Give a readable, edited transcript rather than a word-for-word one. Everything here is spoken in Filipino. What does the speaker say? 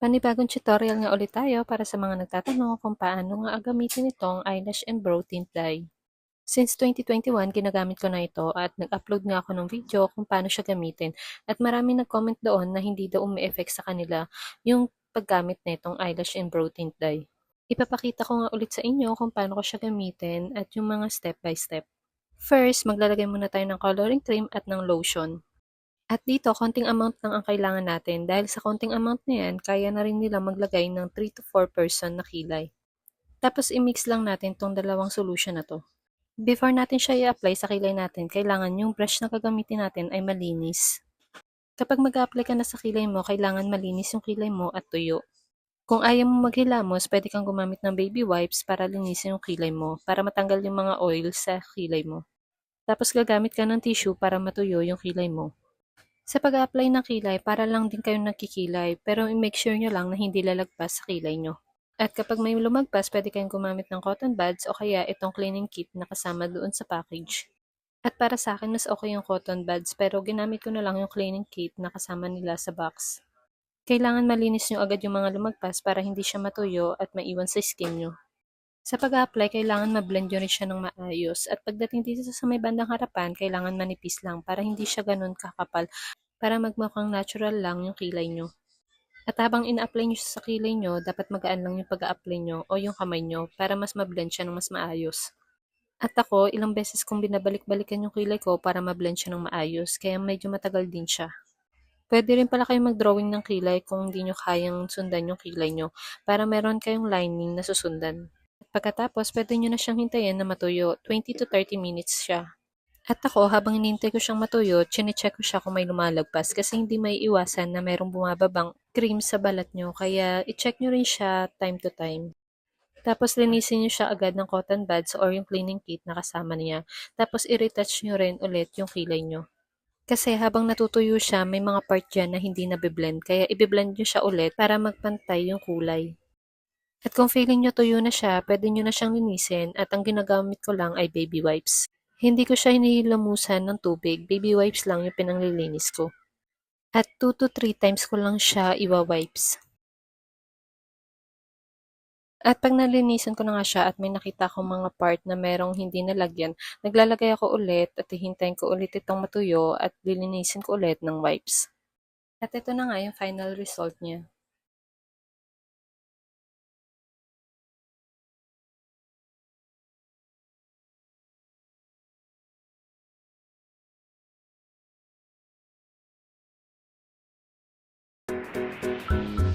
Panibagong tutorial nga ulit tayo para sa mga nagtatanong kung paano nga gamitin itong eyelash and brow tint dye. Since 2021, ginagamit ko na ito at nag-upload nga ako ng video kung paano siya gamitin at marami nag-comment doon na hindi daw umi-effect sa kanila yung paggamit na itong eyelash and brow tint dye. Ipapakita ko nga ulit sa inyo kung paano ko siya gamitin at yung mga step by step. First, maglalagay muna tayo ng coloring cream at ng lotion. At dito, konting amount lang ang kailangan natin dahil sa konting amount na yan, kaya na rin nila maglagay ng 3 to 4 person na kilay. Tapos i-mix lang natin tong dalawang solution na to. Before natin siya i-apply sa kilay natin, kailangan yung brush na gagamitin natin ay malinis. Kapag mag-apply ka na sa kilay mo, kailangan malinis yung kilay mo at tuyo. Kung ayaw mo maghilamos, pwede kang gumamit ng baby wipes para linisin yung kilay mo, para matanggal yung mga oil sa kilay mo. Tapos gagamit ka ng tissue para matuyo yung kilay mo. Sa pag-a-apply ng kilay, para lang din kayong nagkikilay, pero i-make sure nyo lang na hindi lalagpas sa kilay nyo. At kapag may lumagpas, pwede kayong gumamit ng cotton buds o kaya itong cleaning kit na kasama doon sa package. At para sa akin, mas okay yung cotton buds, pero ginamit ko na lang yung cleaning kit na kasama nila sa box. Kailangan malinis nyo agad yung mga lumagpas para hindi siya matuyo at maiwan sa skin nyo. Sa pag-a-apply, kailangan ma-blend nyo rin siya ng maayos. At pagdating dito sa may bandang harapan, kailangan manipis lang para hindi siya ganun kakapal para magmukhang natural lang yung kilay nyo. At habang ina-apply nyo siya sa kilay nyo, dapat magaan lang yung pag-a-apply nyo o yung kamay nyo para mas ma-blend siya ng mas maayos. At ako, ilang beses kong binabalik-balikan yung kilay ko para ma-blend siya ng maayos, kaya medyo matagal din siya. Pwede rin pala kayong mag-drawing ng kilay kung hindi nyo kayang sundan yung kilay nyo para meron kayong lining na susundan. At pagkatapos, pwede nyo na siyang hintayin na matuyo, 20 to 30 minutes siya. At ako, habang hinihintay ko siyang matuyo, chine-check ko siya kung may lumalagpas kasi hindi may iwasan na mayroong bumababang cream sa balat nyo. Kaya, i-check nyo rin siya time to time. Tapos, linisin nyo siya agad ng cotton buds or yung cleaning kit na kasama niya. Tapos, i-retouch nyo rin ulit yung kilay nyo. Kasi habang natutuyo siya, may mga part dyan na hindi nabiblend. Kaya, i-blend nyo siya ulit para magpantay yung kulay. At kung feeling nyo tuyo na siya, pwede nyo na siyang linisin at ang ginagamit ko lang ay baby wipes. Hindi ko siya hinihilamusan ng tubig, baby wipes lang yung pinanglilinis ko. At 2 to 3 times ko lang siya iwa-wipes. At pag nalinisan ko na nga siya at may nakita akong mga part na merong hindi nalagyan, naglalagay ako ulit at hihintayin ko ulit itong matuyo at lilinisin ko ulit ng wipes. At ito na nga yung final result niya.